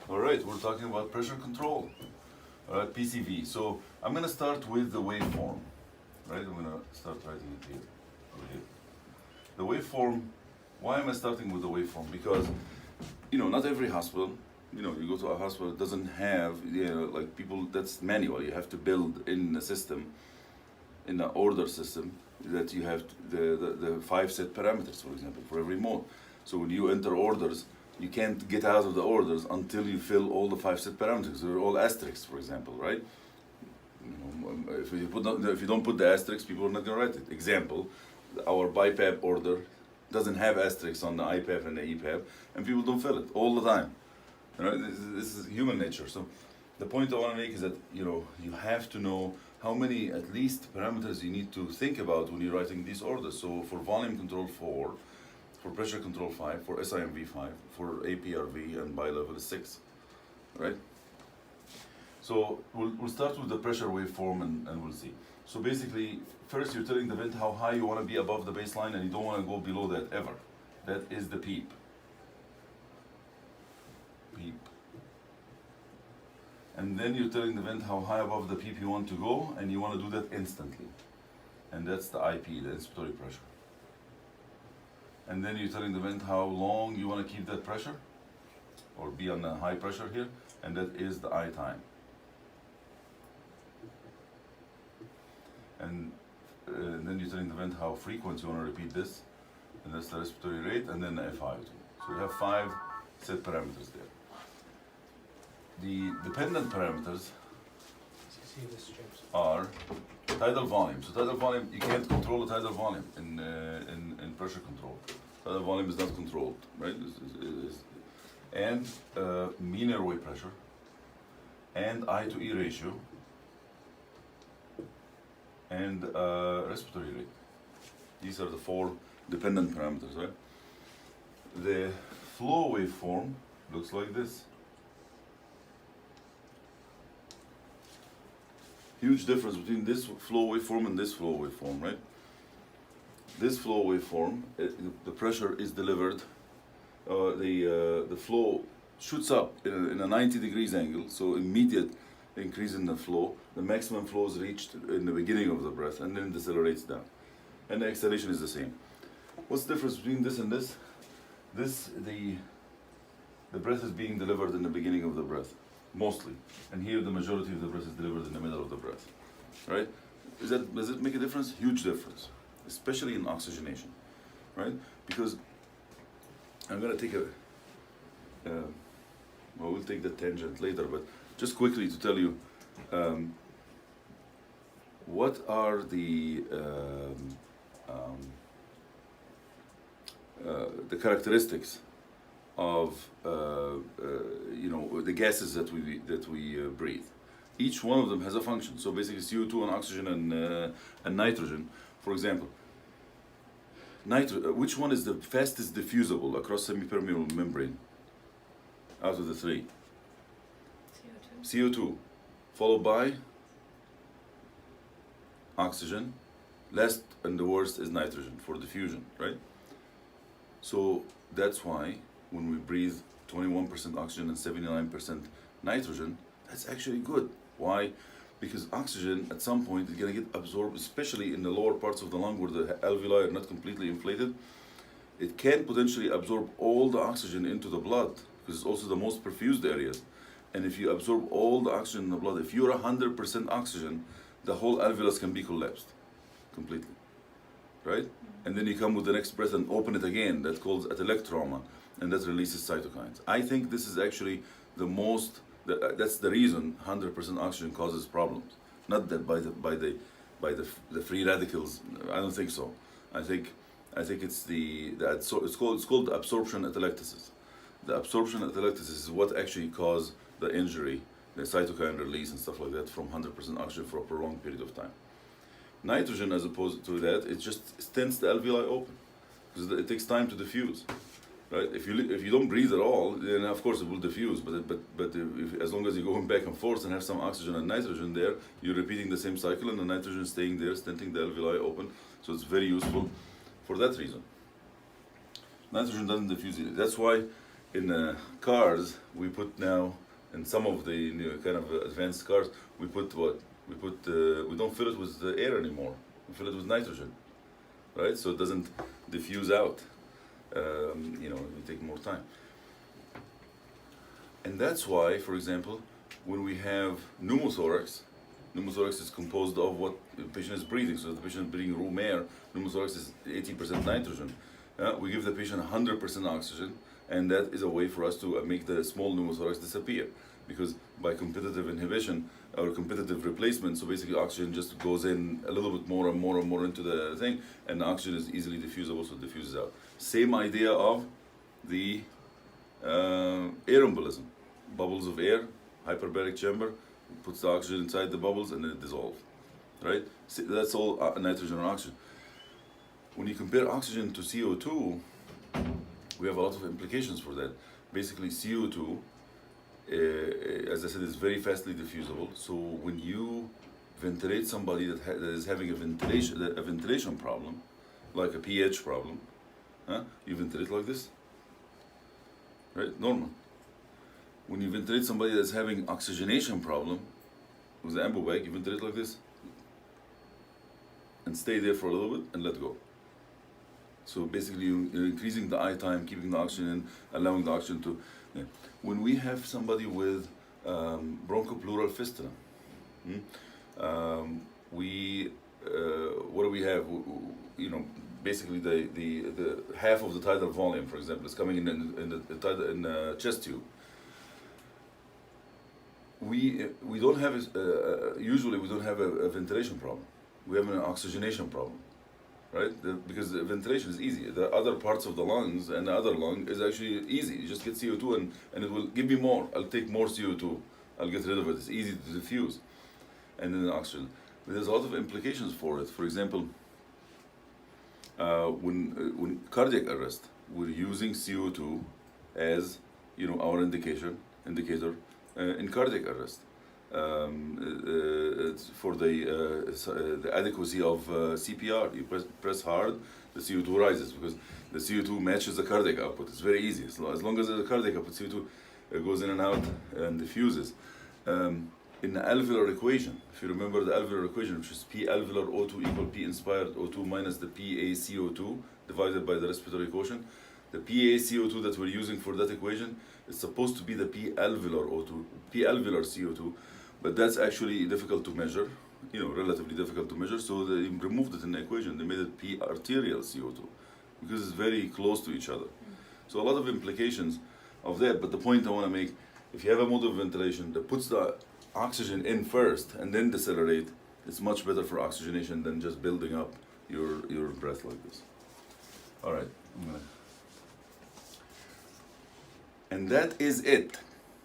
All right, we're talking about pressure control. All right, PCV. So I'm going to start with the waveform. Right, I'm going to start writing it here. Over here. The waveform. Why am I starting with the waveform? Because not every hospital. You go to a hospital that doesn't have, like people. That's manual. You have to build in the system, in the order system, that you have the 5 set parameters, for example, for every mode. So when you enter orders, you can't get out of the orders until you fill all the 5 set parameters. They're all asterisks, for example, right? If you don't put the asterisks, people are not going to write it. Example, our BiPAP order doesn't have asterisks on the IPAP and the EPAP, and people don't fill it all the time. This is human nature. So the point I want to make is that you have to know how many at least parameters you need to think about when you're writing these orders. So for volume control 4, for pressure control 5, for SIMV 5, for APRV and bilevel 6, right? So we'll start with the pressure waveform and we'll see. So basically, first you're telling the vent how high you want to be above the baseline, and you don't want to go below that ever. That is the PEEP. PEEP. And then you're telling the vent how high above the PEEP you want to go, and you want to do that instantly. And that's the IP, the inspiratory pressure. And then you're telling the vent how long you want to keep that pressure, or be on the high pressure here, and that is the I time. And then you're telling the vent how frequent you want to repeat this, and that's the respiratory rate, and then the FiO2. So you have 5 set parameters there. The dependent parameters are tidal volume. So tidal volume, you can't control the tidal volume in pressure control. Tidal volume is not controlled, right? And mean airway pressure, and I to E ratio, and respiratory rate. These are the 4 dependent parameters, right? The flow waveform looks like this. Huge difference between this flow waveform and this flow waveform, right? This flow waveform, the pressure is delivered, the flow shoots up in a 90 degrees angle, so immediate increase in the flow. The maximum flow is reached in the beginning of the breath, and then it decelerates down. And the exhalation is the same. What's the difference between this and this? The breath is being delivered in the beginning of the breath, mostly. And here the majority of the breath is delivered in the middle of the breath, right? Does it make a difference? Huge difference, especially in oxygenation, right? Because I'm gonna take we'll take the tangent later, but just quickly to tell you, what are the characteristics of the gases that we breathe. Each one of them has a function. So basically, CO2 and oxygen and nitrogen, for example. Which one is the fastest diffusible across semipermeable membrane? Out of the 3. CO2, followed by oxygen. Last and the worst is nitrogen for diffusion, right? So that's why when we breathe 21% oxygen and 79% nitrogen, that's actually good. Why? Because oxygen at some point is going to get absorbed, especially in the lower parts of the lung where the alveoli are not completely inflated. It can potentially absorb all the oxygen into the blood, because it's also the most perfused areas. And if you absorb all the oxygen in the blood, if you're 100% oxygen, the whole alveolus can be collapsed completely, right? And then you come with the next breath and open it again. That's called atelectrauma, and that releases cytokines. I think this is actually that's the reason 100% oxygen causes problems. Not that by the free radicals. I don't think so. I think it's it's called absorption atelectasis. The absorption atelectasis is what actually caused the injury, the cytokine release and stuff like that from 100% oxygen for a prolonged period of time. Nitrogen, as opposed to that, it just stints the alveoli open because it takes time to diffuse, right? If you don't breathe at all, then of course it will diffuse. But as long as you're going back and forth and have some oxygen and nitrogen there, you're repeating the same cycle, and the nitrogen is staying there, stenting the alveoli open. So it's very useful for that reason. Nitrogen doesn't diffuse either. That's why in cars, we put now, in some of the kind of advanced cars, we put what? We don't fill it with the air anymore. We fill it with nitrogen, right? So it doesn't diffuse out. It take more time. And that's why, for example, when we have pneumothorax is composed of what the patient is breathing. So the patient is breathing room air, pneumothorax is 80% nitrogen. We give the patient 100% oxygen, and that is a way for us to make the small pneumothorax disappear. Because by competitive inhibition or competitive replacement, so basically oxygen just goes in a little bit more and more and more into the thing, and the oxygen is easily diffusible, so it diffuses out. Same idea of the air embolism. Bubbles of air, hyperbaric chamber, puts the oxygen inside the bubbles and then it dissolves, right? So that's all nitrogen and oxygen. When you compare oxygen to CO2, we have a lot of implications for that. Basically, CO2, as I said, is very fastly diffusible. So when you ventilate somebody that is having a ventilation problem, like a pH problem, you ventilate like this, right? Normal. When you ventilate somebody that's having oxygenation problem with the ambo bag, you ventilate like this and stay there for a little bit and let go. So basically you're increasing the I time, keeping the oxygen in, allowing the oxygen to... Yeah. When we have somebody with bronchopleural fistula, what do we have? Basically the half of the tidal volume, for example, is coming in the chest tube. We don't have usually we don't have a ventilation problem. We have an oxygenation problem, right? Because the ventilation is easy. The other parts of the lungs and the other lung is actually easy. You just get CO2 and it will give me more. I'll take more CO2. I'll get rid of it. It's easy to diffuse. And then the oxygen. But there's a lot of implications for it. For example, when cardiac arrest, we're using CO2 as our indicator in cardiac arrest. It's for the adequacy of CPR. You press hard, the CO2 rises because the CO2 matches the cardiac output. It's very easy. As long as the cardiac output, CO2 goes in and out and diffuses. In the alveolar equation, if you remember the alveolar equation, which is P alveolar O2 equal P inspired O2 minus the PaCO2 divided by the respiratory quotient. The PaCO2 that we're using for that equation is supposed to be the P alveolar O2, P alveolar CO2, but that's actually difficult to measure, relatively difficult to measure, so they removed it in the equation. They made it P arterial CO2 because it's very close to each other. So a lot of implications of that, but the point I want to make, if you have a mode of ventilation that puts the oxygen in first and then decelerate, it's much better for oxygenation than just building up your breath like this. All right. And that is it.